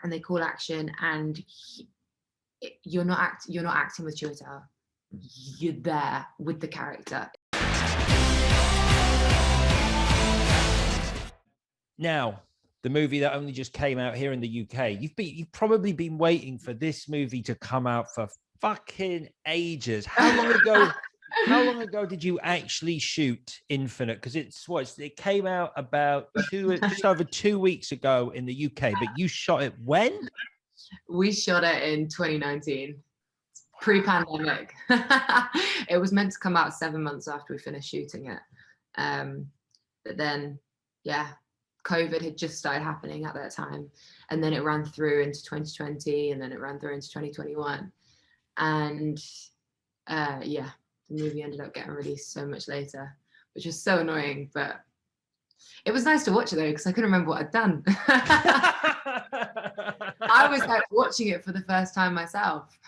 and they call action, and you're not acting with Chiwetel. You're there with the character. Now, the movie that only just came out here in the UK, you've probably been waiting for this movie to come out for fucking ages. How long ago? How long ago did you actually shoot Infinite? Because it came out about just over 2 weeks ago in the UK, but you shot it when? We shot it in 2019, pre-pandemic. It was meant to come out 7 months after we finished shooting it. But then, yeah, COVID had just started happening at that time. And then it ran through into 2020, and then it ran through into 2021. And yeah, the movie ended up getting released so much later, which was so annoying, but it was nice to watch it though, because I couldn't remember what I'd done. I was like watching it for the first time myself.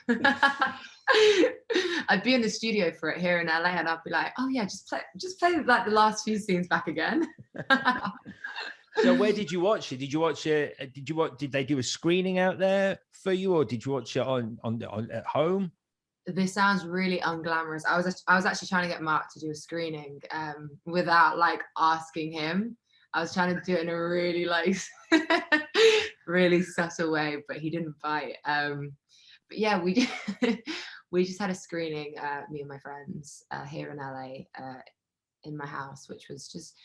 I'd be in the studio for it here in LA, and I'd be like, oh yeah, just play like the last few scenes back again. So where did you watch it? Did you watch it? Did they do a screening out there for you, or did you watch it on at home? This sounds really unglamorous. I was actually trying to get Mark to do a screening without like asking him. I was trying to do it in a really like really subtle way, but he didn't bite. But yeah, we just had a screening, me and my friends here in LA, in my house, which was just,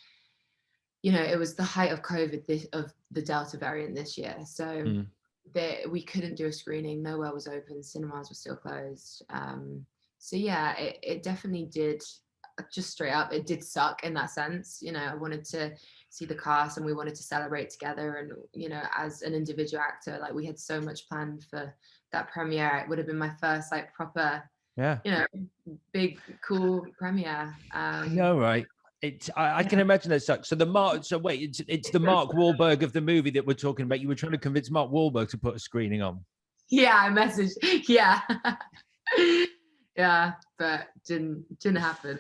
you know, it was the height of COVID of the Delta variant this year. So we couldn't do a screening. Nowhere was open. Cinemas were still closed. So yeah, it definitely did, just straight up, it did suck in that sense. You know, I wanted to see the cast and we wanted to celebrate together. And, you know, as an individual actor, like we had so much planned for that premiere. It would have been my first like proper, you know, big, cool premiere. No, right. I can imagine that sucks. So it's the Mark Wahlberg of the movie that we're talking about. You were trying to convince Mark Wahlberg to put a screening on. Yeah, I messaged. Yeah, yeah, but didn't happen.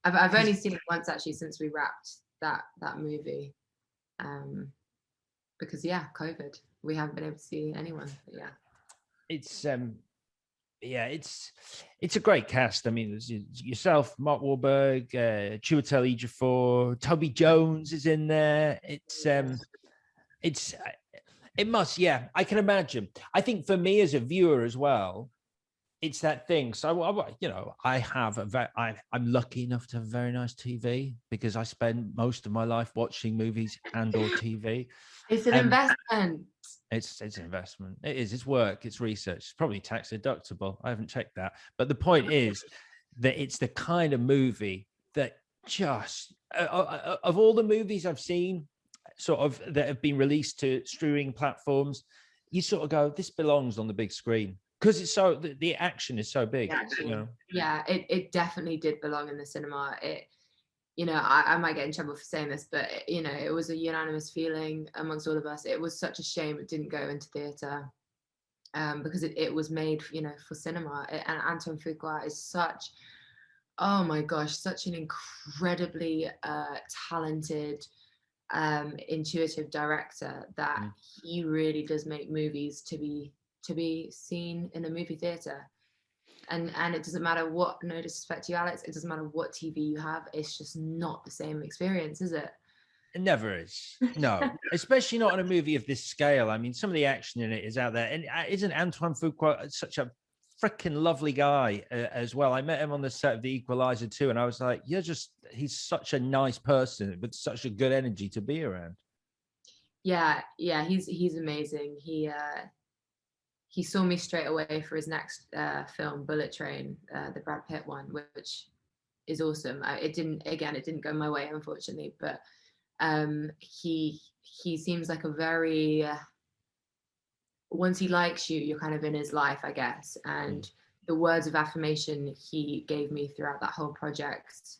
I've only seen it once actually since we wrapped that movie, because yeah, COVID. We haven't been able to see anyone. But yeah, it's a great cast. I mean, there's yourself, Mark Wahlberg, Chiwetel Ejiofor, Toby Jones is in there. It must, yeah. I can imagine. I think for me as a viewer as well, it's that thing. So, you know, I'm lucky enough to have very nice TV because I spend most of my life watching movies and/or TV. It's an investment. It's an investment. It is. It's work. It's research. It's probably tax deductible. I haven't checked that. But the point is that it's the kind of movie that just of all the movies I've seen, sort of that have been released to streaming platforms, you sort of go, this belongs on the big screen because it's so the action is so big. You know? Yeah, it definitely did belong in the cinema. You know, I might get in trouble for saying this, but, you know, it was a unanimous feeling amongst all of us. It was such a shame it didn't go into theatre, because it was made, you know, for cinema. And Antoine Fuqua is such, oh my gosh, such an incredibly talented, intuitive director that he really does make movies to be seen in a movie theatre. And it doesn't matter what, no disrespect to you, Alex, it doesn't matter what TV you have, it's just not the same experience, is it? It never is. No, especially not on a movie of this scale. I mean, some of the action in it is out there. And isn't Antoine Fuqua such a freaking lovely guy as well? I met him on the set of The Equalizer 2, and I was like, he's such a nice person with such a good energy to be around. Yeah, he's amazing. He saw me straight away for his next film, Bullet Train, the Brad Pitt one, which is awesome. It didn't go my way, unfortunately, but he seems like a very, once he likes you, you're kind of in his life, I guess. And the words of affirmation he gave me throughout that whole project,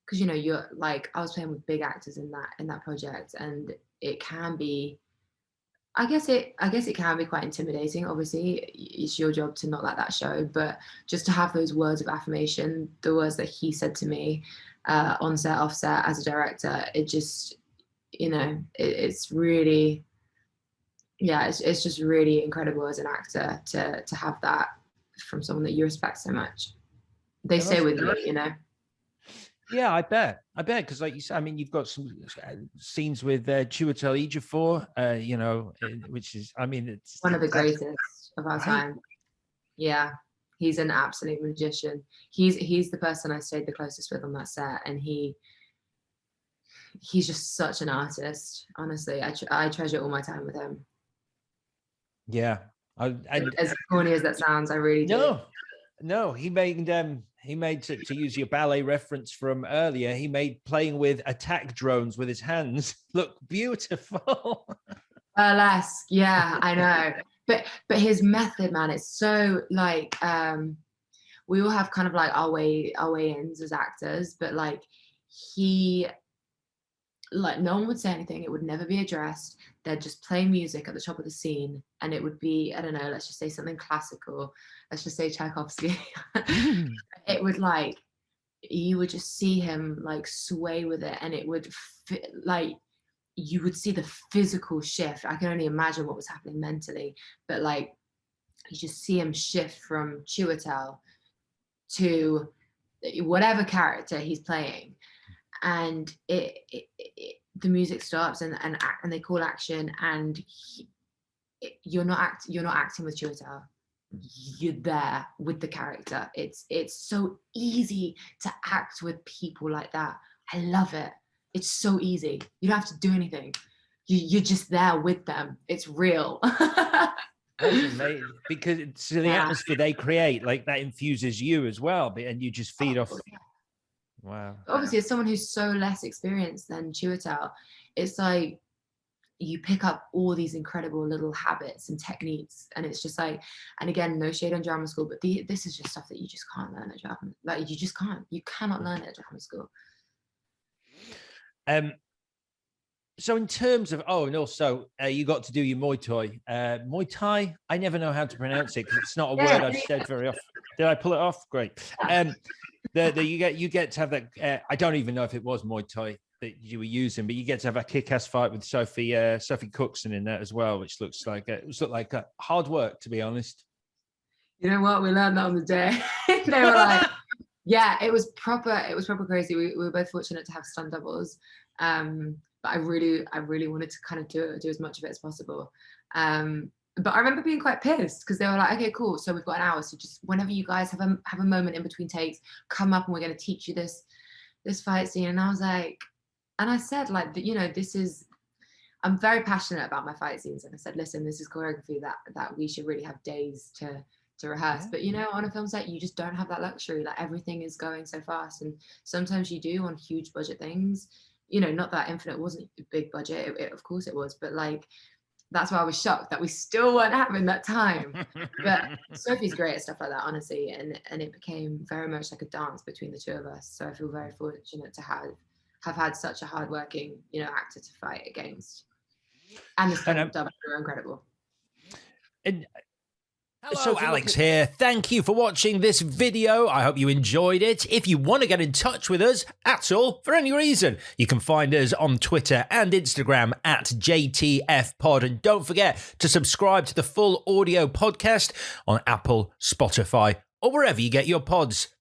because, you know, you're like, I was playing with big actors in that project, and it can be, I guess it can be quite intimidating. Obviously, it's your job to not let that show, but just to have those words of affirmation, the words that he said to me on set, off set, as a director, it just, you know, it's really, yeah, it's just really incredible as an actor to have that from someone that you respect so much. They stay with you, you know. Yeah, I bet. Because like you said, I mean, you've got some scenes with Chiwetel Ejiofor, which is, I mean, it's One of the greatest of our right? time. Yeah, he's an absolute magician. He's the person I stayed the closest with on that set, and he's just such an artist. Honestly, I treasure all my time with him. Yeah. As corny as that sounds, I really do. No, he made to use your ballet reference from earlier. He made playing with attack drones with his hands look beautiful. Burlesque, yeah, I know. But his method, man, it's so like we all have kind of like our way ins as actors, but like he like no one would say anything, it would never be addressed. They'd just play music at the top of the scene, and it would be, I don't know, let's just say something classical, let's just say Tchaikovsky. It would like, you would just see him like sway with it, and it would like you would see the physical shift. I can only imagine what was happening mentally, but like you just see him shift from Chiwetel to whatever character he's playing, and the music stops, and they call action, and you're not acting with Chiwetel. You're there with the character. It's so easy to act with people like that. I love it. It's so easy. You don't have to do anything. You're just there with them. It's real. That's amazing, because it's the atmosphere they create, like that infuses you as well, and you just feed off. Yeah. Wow. Obviously, as someone who's so less experienced than Chiwetel, it's like you pick up all these incredible little habits and techniques, and it's just like, and again, no shade on drama school, but this is just stuff that you just can't learn at drama. Like you cannot learn it at drama school. So in terms of, and also you got to do your Muay Thai. Muay Thai, I never know how to pronounce it because it's not a word I've said very often. Did I pull it off? Great. You get to have that. I don't even know if it was Muay Thai that you were using, but you get to have a kick-ass fight with Sophie Cookson in that as well, which looks like hard work, to be honest. You know what? We learned that on the day. They were like, yeah, it was proper crazy. We were both fortunate to have stunt doubles. But I really wanted to kind of do as much of it as possible. But I remember being quite pissed because they were like, okay, cool. So we've got an hour. So just whenever you guys have a moment in between takes, come up and we're going to teach you this fight scene. And I was like, and I said like, I'm very passionate about my fight scenes. And I said, listen, this is choreography that we should really have days to rehearse. Yeah. But you know, on a film set, you just don't have that luxury. Like everything is going so fast. And sometimes you do on huge budget things. You know, not that Infinite wasn't a big budget, of course it was, but like that's why I was shocked that we still weren't having that time. But Sophie's great at stuff like that, honestly, and it became very much like a dance between the two of us. So I feel very fortunate to have had such a hardworking, you know, actor to fight against. And the stunt double were incredible. And hello, Alex here. Thank you for watching this video. I hope you enjoyed it. If you want to get in touch with us at all, for any reason, you can find us on Twitter and Instagram at JTFpod. And don't forget to subscribe to the full audio podcast on Apple, Spotify, or wherever you get your pods.